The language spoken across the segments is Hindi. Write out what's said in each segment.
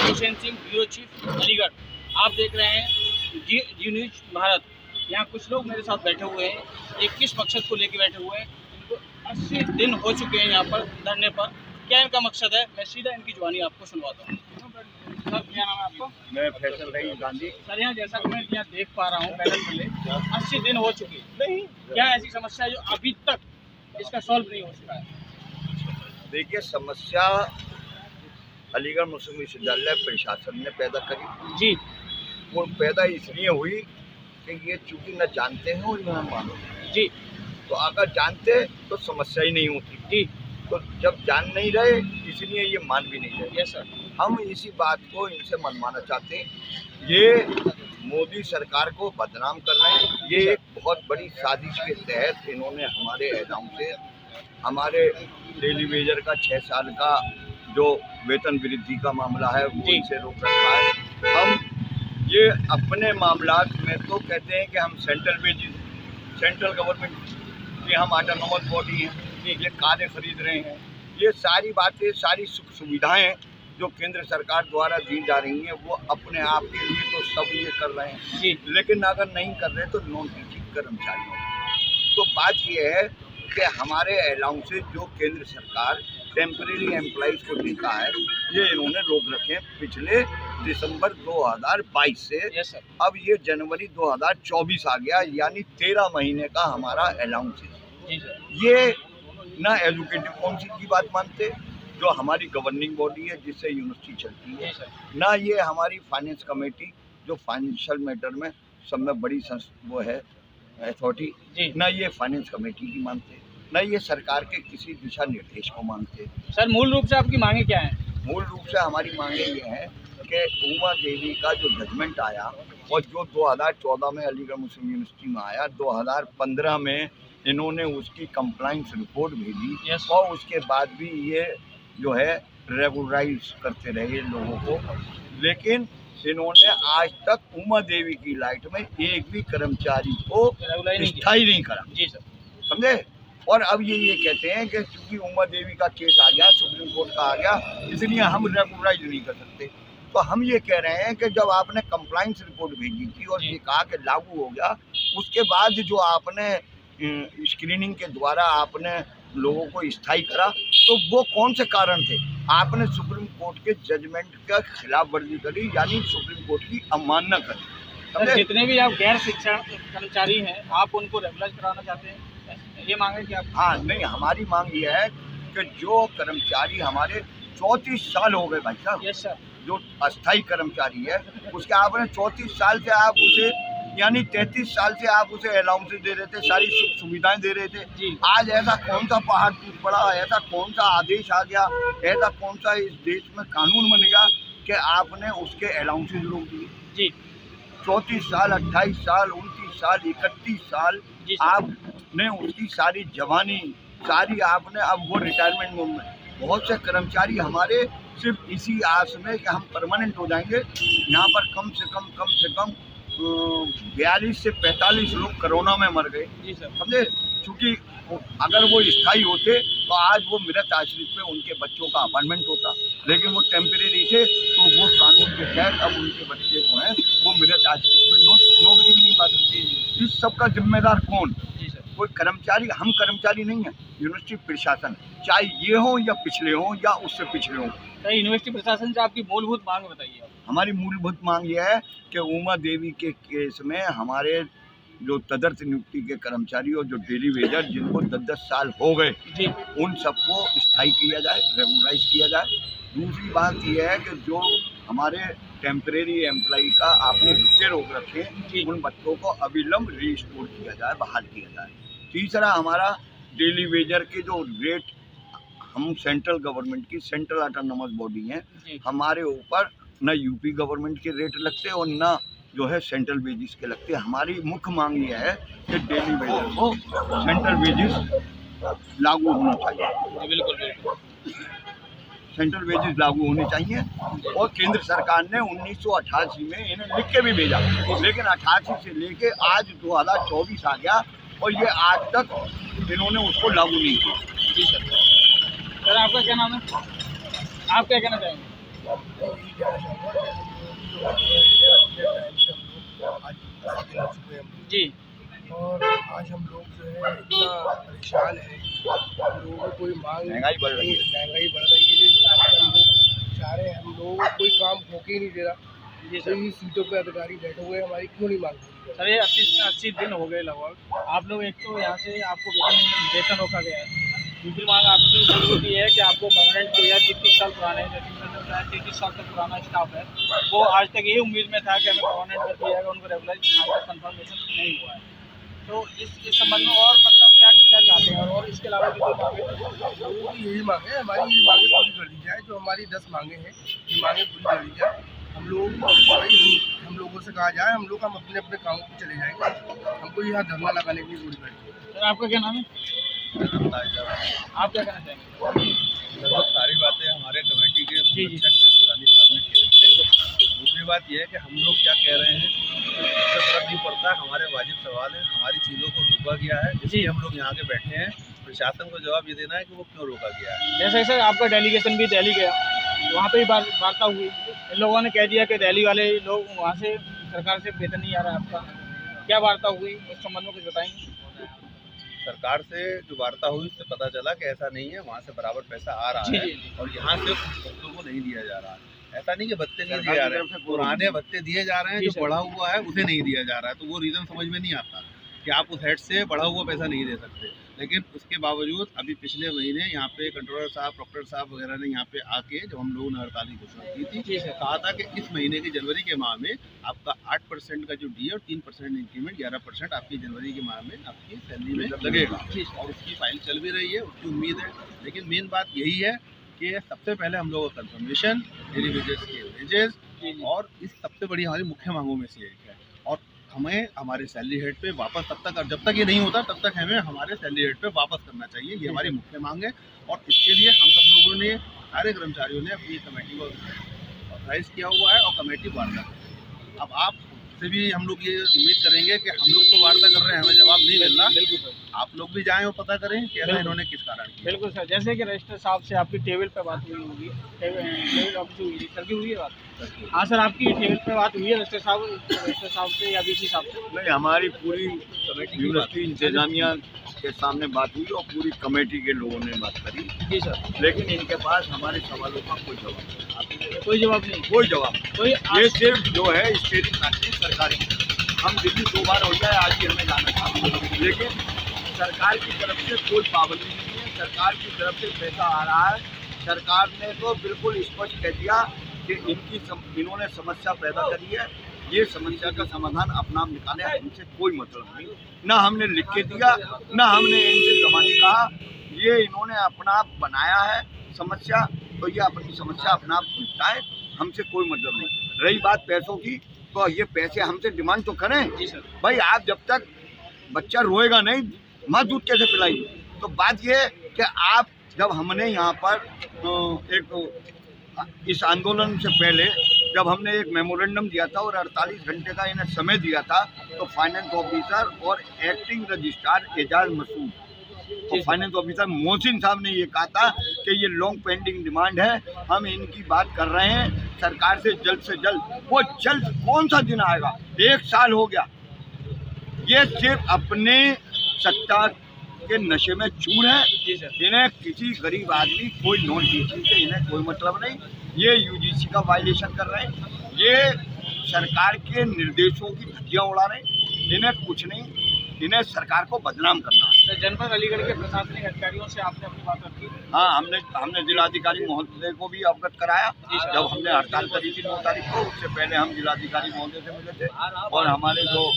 Hussain Singh, bureau chief, Aligarh. आप देख रहे हैं जी न्यूज भारत। यहाँ कुछ लोग मेरे साथ बैठे हुए हैं, ये किस मकसद को लेकर बैठे हुए हैं। इनको 80 दिन हो चुके हैं यहाँ पर धरने पर। क्या इनका मकसद है, मैं सीधा इनकी जुबानी आपको सुनवाता हूँ। सर, क्या नाम है आपको? मैं फैसल रहीम गांधी। सर, यहाँ जैसा कि मैं यहाँ देख पा रहा हूँ, पैदल चले 80 दिन हो चुके हैं, नहीं क्या ऐसी समस्या है जो अभी तक इसका सॉल्व नहीं हो चुका है? देखिए, समस्या अलीगढ़ मुस्लिम विश्वविद्यालय प्रशासन ने पैदा करी जी। वो पैदा इसलिए हुई कि ये चूंकि न जानते हैं और न मानो जी। तो अगर जानते तो समस्या ही नहीं होती। जी। तो जब जान नहीं रहे इसलिए ये मान भी नहीं रहे। Yes sir. हम इसी बात को इनसे मनवाना चाहते हैं। ये मोदी सरकार को बदनाम कर रहे हैं। ये एक बहुत बड़ी साजिश के तहत इन्होंने हमारे एहदाम से हमारे डेली वेजर का 6 साल का जो वेतन वृद्धि का मामला है वो इनसे रोक रखा है। हम ये अपने मामलात में तो कहते हैं कि हम सेंट्रल गवर्नमेंट की हम ऑटोनोमस बॉडी हैं, ये कार्य खरीद रहे हैं। ये सारी बातें, सारी सुख सुविधाएं जो केंद्र सरकार द्वारा दी जा रही हैं वो अपने आप के लिए तो सब ये कर रहे हैं जी। लेकिन अगर नहीं कर रहे तो नॉन टीचिंग कर्मचारियों। तो बात ये है कि हमारे अलाउंसेज जो केंद्र सरकार टेम्परेरी एम्प्लॉइज को देता है ये इन्होंने रोक रखे हैं पिछले दिसंबर 2022 से। Yes sir. अब ये जनवरी 2024 आ गया, यानी 13 महीने का हमारा अलाउंसेज। जी सर। ये ना एजुकेटिव काउंसिल की बात मानते जो हमारी गवर्निंग बॉडी है जिससे यूनिवर्सिटी चलती है, ना ये हमारी फाइनेंस कमेटी जो फाइनेंशियल मैटर में सब में बड़ी वो है अथॉरिटी, ना ये फाइनेंस कमेटी की मानते, ना ये सरकार के किसी दिशा निर्देश को मानते। सर, मूल रूप से आपकी मांगे क्या हैं? मूल रूप से हमारी मांगे ये हैं कि उमा देवी का जो जजमेंट आया और जो 2014 में अलीगढ़ मुस्लिम यूनिवर्सिटी में आया, 2015 में इन्होंने उसकी कंप्लाइंस रिपोर्ट भेजी और उसके बाद भी ये जो है रेगुलराइज करते रहे लोगों को, लेकिन इन्होंने आज तक उमा देवी की लाइट में एक भी कर्मचारी को स्थायी नहीं करा। जी सर। समझे? और अब ये कहते हैं कि चूंकि उमा देवी का केस आ गया, सुप्रीम कोर्ट का आ गया, इसलिए हम रेगुलराइज नहीं कर सकते। तो हम ये कह रहे हैं कि जब आपने कंप्लाइंस रिपोर्ट भेजी थी और ये कहा कि लागू हो गया, उसके बाद जो आपने स्क्रीनिंग के द्वारा आपने लोगों को स्थायी करा तो वो कौन से कारण थे? आपने सुप्रीम कोर्ट के जजमेंट का खिलाफ वर्जी करी, यानी सुप्रीम कोर्ट की अवमानना करी। जितने भी आप गैर शिक्षण कर्मचारी हैं आप उनको रेगुलराइज कराना चाहते हैं, ये मांग है कि आप? हाँ, नहीं, हमारी मांग ये है कि जो कर्मचारी हमारे 34 साल हो गए भाई साहब। Yes sir. जो अस्थायी कर्मचारी है उसके आपने 34 साल से आप उसे, यानी 33 साल से आप उसे अलाउंसेस दे रहे थे, सारी सुख सुविधाएं दे रहे थे। आज ऐसा कौन सा पहाड़ टूट पड़ा, ऐसा कौन सा आदेश आ गया, ऐसा कौन सा इस देश में कानून बन गया कि आपने उसके अलाउंसेस रोक दिए? जी। 34 साल, 28 साल, 29 साल, 31 साल आपने उसकी सारी जवानी सारी आपने, अब वो रिटायरमेंट में बहुत से कर्मचारी हमारे सिर्फ इसी आस में कि हम परमानेंट हो जाएंगे। यहाँ पर कम से कम 42 से 45 लोग कोरोना में मर गए। जी सर। समझे? क्योंकि अगर वो स्थायी होते तो आज वो मृत आश्रित पे उनके बच्चों का अपॉइंटमेंट होता, लेकिन वो टेम्परेरी थे तो वो कानून के तहत अब उनके बच्चे जो हैं वो मृत आश्रित पे नौकरी भी नहीं पा सकते। इस सब का जिम्मेदार कौन? जी सर। कोई कर्मचारी, हम कर्मचारी नहीं है, यूनिवर्सिटी प्रशासन, चाहे ये हो या पिछले हो या उससे पिछले हो। यूनिवर्सिटी प्रशासन से आपकी मूलभूत मांग बताइए। हमारी मूलभूत मांग यह है कि उमा देवी के केस में हमारे जो तदर्थ नियुक्ति के कर्मचारी और जो डेली वेजर जिनको 10-10 साल हो गए उन सबको स्थायी किया जाए, रेगुलराइज किया जाए। दूसरी बात यह है कि जो हमारे टेम्परेरी एम्प्लॉई का आपने भत्ते रोक रखे उन बच्चों को अविलंब रिस्टोर किया जाए, बहाल किया जाए। तीसरा, हमारा डेली वेजर के जो रेट, हम सेंट्रल गवर्नमेंट की सेंट्रल ऑटोनोमस बॉडी हैं, हमारे ऊपर न यूपी गवर्नमेंट के रेट लगते और न जो है सेंट्रल वेजिस के लगते। हमारी मुख्य मांग ये है कि डेली वेजर को सेंट्रल वेजिस लागू होना चाहिए। बिल्कुल। सेंट्रल वेजेस लागू होने चाहिए और केंद्र सरकार ने 1988 में इन्हें लिख के भी भेजा, लेकिन 88 से लेके आज 2024 आ गया और ये आज तक इन्होंने उसको लागू नहीं किया। जी सर। सर, आपका क्या नाम है? आप क्या कहना चाहेंगे? यही कहना चाहूँगा कि हम लोग टाइम से आज 10 दिन हो चुके हैं हम लोग। जी और आज हम लोग जो है इतना परेशान है, हम लोगों को कोई मांग महंगाई बढ़ रही है। महंगाई बढ़ रही है, जिस हिसाब से हम लोग चाह रहे हैं, हम लोगों को कोई काम होके ही नहीं दे रहा। जी सर। सही सीटों पे अधिकारी बैठे हुए हैं, हमारी क्यों नहीं मांग पूरी कर सर ये 80 दिन हो गए लगभग। आप लोग एक तो यहाँ से आपको वेतन रोका गया है, दूसरी मांग आपकी जरूरत ये है कि आपको परमानेंट किया 30 साल पुराने 33 साल तक पुराना स्टाफ है, वो आज तक यही उम्मीद में था कि हमें परमानेंट कर दिया जाएगा, उनको रेगुलराइज कंफर्मेशन नहीं हुआ है। तो इस संबंध में और मतलब क्या क्या चाहते हैं, और इसके अलावा भी कोई मांगे? लोगों की यही मांग है, हमारी ये मांगे पूरी कर दी जाए। जो हमारी 10 मांगे हैं, ये मांगे पूरी कर दी जाए। हम लोग हम लोगों से कहा जाए, हम लोग अपने अपने कामों पर चले जाएंगे, हमको यहाँ धरना लगाने की जरूरत है। सर आपका क्या नाम है? आप क्या कहना चाहेंगे? बहुत सारी बातें हमारे कमेटी के जी, जी। संरक्षक रानी साहब ने की। दूसरी बात यह है कि हम लोग क्या कह रहे हैं इससे फर्क नहीं पड़ता। हमारे वाजिब सवाल है, हमारी चीज़ों को रोका गया है, इसलिए हम लोग यहाँ के बैठे हैं। प्रशासन को जवाब ये देना है कि वो क्यों रोका गया है। जैसे सर आपका डेलीगेशन भी दिल्ली गया, वहाँ पे भी वार्ता हुई, इन लोगों ने कह दिया कि दिल्ली वाले लोग वहाँ से सरकार से वेतन नहीं आ रहा है आपका, क्या वार्ता हुई उस संबंध में कुछ बताएंगे? सरकार से जो वार्ता हुई उससे पता चला कि ऐसा नहीं है, वहाँ से बराबर पैसा आ रहा जी, है जी। और यहाँ से भक्तों को नहीं दिया जा रहा है। ऐसा नहीं कि भत्ते नहीं दिए जा रहे हैं, पुराने भत्ते दिए जा रहे हैं, जी जो सर। बढ़ा हुआ है उसे नहीं दिया जा रहा है। तो वो रीज़न समझ में नहीं आता कि आप उस हेड से बढ़ा हुआ पैसा नहीं दे सकते। लेकिन उसके बावजूद अभी पिछले महीने यहाँ पे कंट्रोलर साहब, प्रोक्टर साहब वगैरह ने यहाँ पे आके जब हम लोगों ने हड़ताल की घोषणा की थी, जी सर। कहा था कि इस महीने के जनवरी के माह में आपका 8% का जो डी और 3% इंक्रीमेंट, 11% आपकी जनवरी के माह में आपकी सैलरी में लगेगा। और उसकी फाइल चल भी रही है, उसकी उम्मीद है। लेकिन मेन बात यही है कि सबसे पहले हम लोगों का कंफर्मेशन, डेली वेजेस के वेजेस, और इस सबसे बड़ी हमारी मुख्य मांगों में से एक है। और हमें हमारे सैलरी हेड पे वापस तब तक, और जब तक ये नहीं होता तब तक हमें हमारे सैलरी हेड पे वापस करना चाहिए। ये हमारी मुख्य मांग है और इसके लिए हम सब लोगों ने, सारे कर्मचारियों ने अपनी कमेटी को ऑथराइज किया हुआ है और कमेटी वार्ता कर रही है। अब आप से भी हम लोग ये उम्मीद करेंगे कि हम लोग तो वार्ता कर रहे हैं, हमें जवाब नहीं मिल रहा। बिल्कुल सर, आप लोग भी जाएं और पता करें कि ऐसा बिल्कुल। इन्होंने किस कारण किया। बिल्कुल सर। जैसे कि रजिस्टर साहब से आपकी टेबल पे बात हुई होगी, टेबल ऑफिस हुई है, सर की हुई है बात? हाँ सर, आपकी टेबल पे बात हुई है रजिस्टर साहब से या बीसी साहब से? नहीं, हमारी पूरी यूनिवर्सिटी इंतजामिया के सामने बात हुई और पूरी कमेटी के लोगों ने बात करी, जी सर। लेकिन इनके पास हमारे सवालों का कोई जवाब नहीं। कोई जवाब नहीं? कोई जवाब नहीं। कोई ये सिर्फ जो है स्टेटिंग फैक्ट्री सरकारी, हम दिल्ली 2 बार हो जाए, आज ही हमें जाना था, लेकिन सरकार की तरफ से कोई पाबंदी नहीं है। सरकार की तरफ से पैसा आ रहा है। सरकार ने तो बिल्कुल स्पष्ट कह दिया कि इन्होंने समस्या पैदा करी है, ये समस्या का समाधान अपना आप निकाले, हमसे कोई मतलब नहीं। ना हमने लिख के दिया, ना हमने इनसे जबानी कहा, ये इन्होंने अपना आप बनाया है समस्या, तो ये अपनी समस्या अपना आप निपटाए, हमसे कोई मतलब नहीं। रही बात पैसों की, तो ये पैसे हमसे डिमांड तो करें। जी सर। भाई आप जब तक बच्चा रोएगा नहीं, माँ दूध कैसे पिलाएगी? तो बात ये है कि आप, जब हमने यहाँ पर इस आंदोलन से पहले जब हमने एक मेमोरेंडम दिया था और 48 घंटे का इन्हें समय दिया था, तो फाइनेंस ऑफिसर और एक्टिंग रजिस्ट्रार एजाज मसूद और फाइनेंस ऑफिसर मोहसिन साहब ने ये कहा था कि ये लॉन्ग पेंडिंग डिमांड है, हम इनकी बात कर रहे हैं सरकार से जल्द। वो जल्द कौन सा दिन आएगा? 1 साल हो गया। ये सिर्फ अपने सत्ता के नशे में चूर है। जी सर। इन्हें किसी गरीब आदमी कोई नॉन टीचिंग से इन्हें कोई मतलब नहीं। ये यूजीसी का वायलेशन कर रहे हैं, ये सरकार के निर्देशों की धज्जियां उड़ा रहे हैं। इन्हें कुछ नहीं, इन्हें सरकार को बदनाम करना है। सर, जनपद अलीगढ़ के प्रशासनिक अधिकारियों से आपने अपनी बात रखी? हाँ, हमने जिलाधिकारी महोदय को भी अवगत कराया। जब हमने हड़ताल करी थी 9 तारीख को, उससे पहले हम जिलाधिकारी महोदय से मिले थे और हमारे जो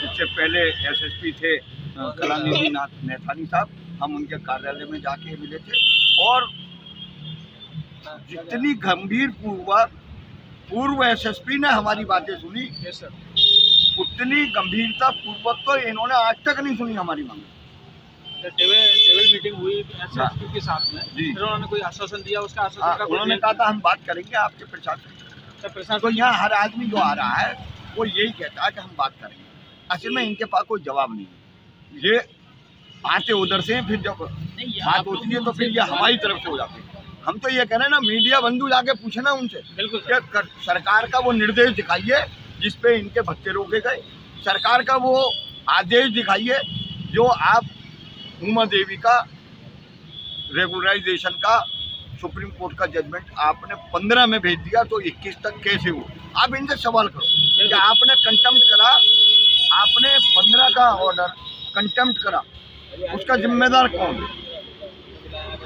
इससे पहले एसएसपी थे कलानिधि नैथानी साहब, हम उनके कार्यालय में जाके मिले थे और जितनी गंभीर पूर्व एसएसपी ने हमारी बातें सुनी, यस सर, उतनी गंभीरता पूर्वक तो इन्होंने आज तक नहीं सुनी हमारी मांग। टेबल मीटिंग हुई एसएसपी के साथ में, जी। फिर उन्होंने कोई आश्वासन दिया? उसका हाँ, आश्वासन उन्होंने कहा था हम बात करेंगे आपके प्रशासन। सर, तो प्रशासन यहाँ हर आदमी जो आ रहा है वो यही कहता है कि हम बात करेंगे। असल में इनके पास कोई जवाब नहीं है। ये आते उधर से, फिर जब बात होती है तो फिर ये हमारी तरफ से हो जाती है। हम तो ये कह रहे हैं ना, मीडिया बंधु जाके पूछे ना उनसे बिल्कुल कि सरकार का वो निर्देश दिखाइए जिसपे इनके भत्ते रोके गए, सरकार का वो आदेश दिखाइए जो आप उमा देवी का रेगुलराइजेशन का सुप्रीम कोर्ट का जजमेंट आपने 15 में भेज दिया तो 21 तक कैसे हुआ। आप इनसे सवाल करो कि आपने कंटेम्प्ट करा, आपने 15 का ऑर्डर कंटेम्प्ट करा, उसका जिम्मेदार कौन है?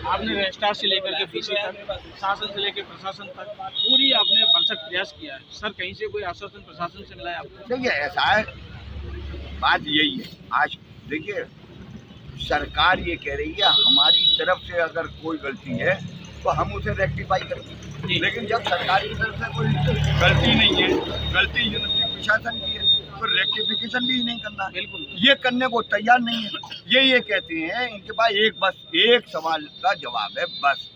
आपने रजिस्ट्रार से लेकर के फीसी तक, शासन से लेकर प्रशासन तक पूरी आपने भरसक प्रयास किया है। सर कहीं से कोई आश्वासन प्रशासन से मिला है आपको? देखिए ऐसा है, बात यही है। आज देखिए सरकार ये कह रही है हमारी तरफ से अगर कोई गलती है तो हम उसे रेक्टिफाई करेंगे, लेकिन जब सरकार की तरफ से कोई गलती नहीं है, गलती यूनिवर्सिटी प्रशासन की है, तो रेक्टिफिकेशन भी नहीं करना, बिल्कुल ये करने को तैयार नहीं है। ये कहते हैं इनके पास बस एक सवाल का जवाब है, बस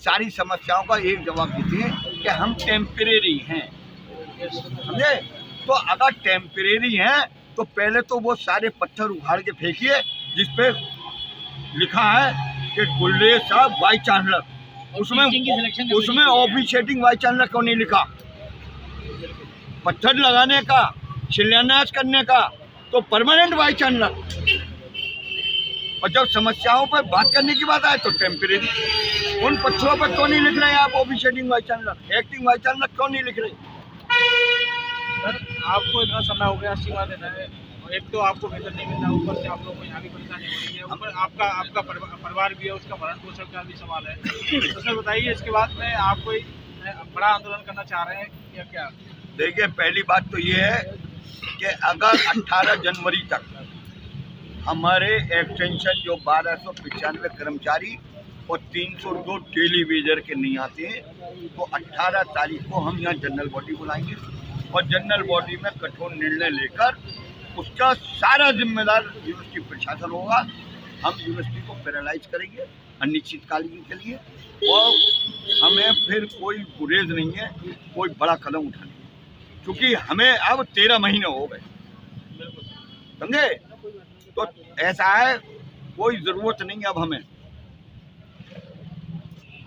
सारी समस्याओं का एक जवाब देते हैं कि हम टेम्परेरी हैं, समझे? तो अगर टेम्परेरी हैं तो पहले तो वो सारे पत्थर उखाड़ के फेंकिए जिसपे लिखा है कि गुल्ले साहब वाइस चांसलर, उसमें ऑफिशिएटिंग वाइस चांसलर क्यों नहीं लिखा? पत्थर लगाने का, शिलान्यास करने का तो परमानेंट वाइस चांसलर, और जब समस्याओं पर बात करने की बात आए तो टेम्परेरी। उन पत्थरों पर क्यों नहीं लिख रहे हैं आप officiating vice chancellor, acting vice chancellor क्यों नहीं लिख रहे? सर आपको इतना समय हो गया सीमा देना है, और एक तो आपको वेतन नहीं मिल रहा, ऊपर से आप लोगों को यहाँ भी परेशानी हो रही है, ऊपर आपका परिवार भी है, उसका भरण पोषण का भी सवाल है। तो सर बताइए इसके बाद में आप कोई बड़ा आंदोलन करना चाह रहे हैं या क्या? देखिए पहली बात तो ये है कि अगर 18 जनवरी तक हमारे एक्सटेंशन जो 1295 कर्मचारी और 302 डेली वेजर के नहीं आते हैं तो 18 तारीख को हम यहाँ जनरल बॉडी बुलाएंगे और जनरल बॉडी में कठोर निर्णय लेकर उसका सारा जिम्मेदार यूनिवर्सिटी प्रशासन होगा। हम यूनिवर्सिटी को पैरालाइज करेंगे अनिश्चितकालीन के लिए, और हमें फिर कोई गुरेज नहीं है कोई बड़ा कदम उठाने, क्योंकि हमें अब 13 महीने हो गए, समझे? तो ऐसा है, कोई ज़रूरत नहीं है अब हमें।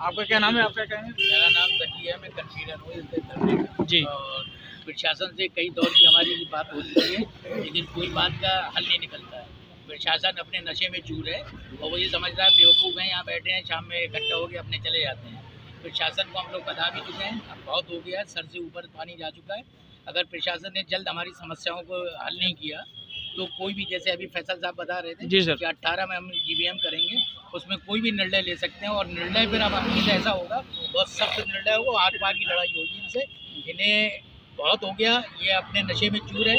आपका क्या नाम है? आपका क्या है? मेरा नाम जकी है, मैं कन्वीनर हूँ इस धरने का। जी। और प्रशासन से कई दौर की हमारी बात हो चुकी है, लेकिन कोई बात का हल नहीं निकलता है। प्रशासन अपने नशे में चूर है और वो ये समझ रहा है बेवकूफ़ हैं, यहाँ बैठे हैं, शाम में इकट्ठा होकर अपने चले जाते हैं। प्रशासन को हम लोग बता भी चुके हैं, अब बहुत हो गया, सर से ऊपर पानी जा चुका है। अगर प्रशासन ने जल्द हमारी समस्याओं को हल नहीं किया तो कोई भी, जैसे अभी फैसल साहब बता रहे थे जी सर, कि 18 में हम GVM करेंगे, उसमें कोई भी निर्णय ले सकते हैं, और निर्णय फिर अब अपनी ऐसा होगा, बहुत सख्त निर्णय होगा, आर पार की लड़ाई होगी इनसे। इन्हें बहुत हो गया, ये अपने नशे में चूर है।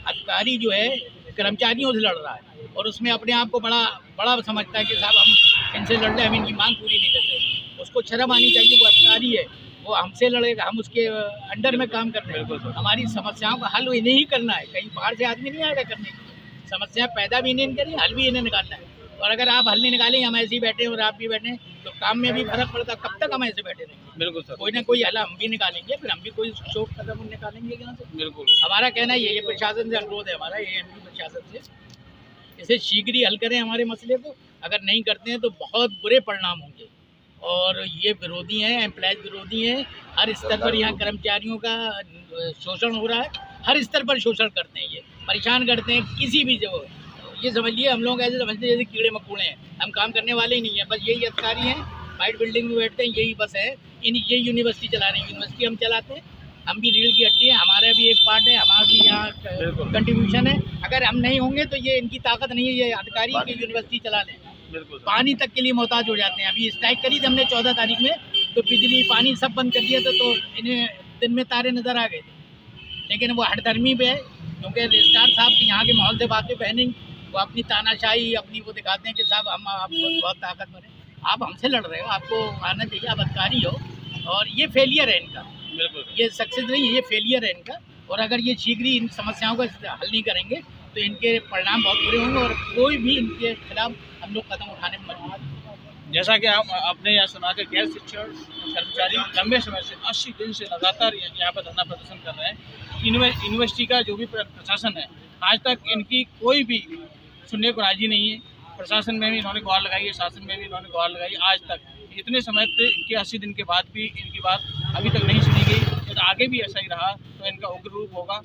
अधिकारी जो है कर्मचारियों से लड़ रहा है और उसमें अपने आप को बड़ा समझता है कि साहब हम इनसे लड़ रहे, हम इनकी मांग पूरी नहीं करते। उसको शर्म आनी चाहिए, वो अधिकारी है, वो हमसे लड़ेगा, हम उसके अंडर में काम कर रहे हैं। हमारी समस्याओं का हल इन्हें ही करना है, कहीं बाहर से आदमी नहीं आएगा करने की। समस्या पैदा भी इन्हें करी, हल भी इन्हें निकालना है। और अगर आप हल नहीं निकालेंगे, हम ऐसे ही बैठे और आप भी बैठे तो काम में भी फर्क पड़ता। कब तक हम ऐसे बैठे रहेंगे? बिल्कुल सर, कोई ना कोई हल हम भी निकालेंगे, फिर हम भी कोई शोक कदम निकालेंगे यहाँ से। बिल्कुल। हमारा कहना ये प्रशासन से अनुरोध है हमारा, AMP प्रशासन से, इसे शीघ्र ही हल करें हमारे मसले को। अगर नहीं करते हैं तो बहुत बुरे परिणाम होंगे। और ये विरोधी हैं, एम्प्लॉयज विरोधी हैं, हर स्तर पर यहाँ कर्मचारियों का शोषण हो रहा है, हर स्तर पर शोषण करते हैं, ये परेशान करते हैं किसी भी जगह। ये समझिए हम लोग ऐसे समझते हैं जैसे कीड़े मकोड़े हैं, हम काम करने वाले ही नहीं हैं, बस यही अधिकारी हैं, वाइट बिल्डिंग में बैठते हैं, यही बस है, ये यूनिवर्सिटी चला रहे हैं। यूनिवर्सिटी हम चलाते हैं, हम भी रीढ़ की हड्डी है, हमारा भी एक पार्ट है, हमारा भी यहाँ कंट्रीब्यूशन है। अगर हम नहीं होंगे तो ये इनकी ताकत नहीं है, ये अधिकारी की यूनिवर्सिटी चला लें। पानी तक के लिए मोहताज हो जाते हैं। अभी स्ट्राइक करी थी हमने 14 तारीख में, तो बिजली पानी सब बंद कर दिया था, तो इन्हें दिन में तारे नज़र आ गए थे। लेकिन वो हठधर्मी पे है, क्योंकि रजिस्ट्रार साहब की यहाँ के माहौल से बातें बहनें, वो अपनी तानाशाही अपनी वो दिखाते हैं कि साहब हम आप बहुत ताकतवर हैं, आप हमसे लड़ रहे हो, आपको आना चाहिए, आप अधिकारी हो। और ये फेलियर है इनका, ये सक्सेस नहीं है, ये फेलियर है इनका। और अगर ये शीघ्र ही इन समस्याओं का हल नहीं करेंगे तो इनके परिणाम बहुत बुरे होंगे और कोई भी इनके खिलाफ हम लोग कदम उठाने में मजबूर हैं। जैसा कि आपने यहाँ सुना कि गैर शिक्षण कर्मचारी लंबे समय से 80 दिन से लगातार यहाँ पर धरना प्रदर्शन कर रहे हैं। यूनिवर्सिटी का जो भी प्रशासन है, आज तक इनकी कोई भी सुनने को राजी नहीं है। प्रशासन में भी इन्होंने गुहार लगाई है, शासन में भी इन्होंने गुहार लगाई, आज तक इतने समय के 80 दिन के बाद भी इनकी बात अभी तक नहीं सुनी गई। यदि आगे भी ऐसा ही रहा तो इनका उग्र रूप होगा।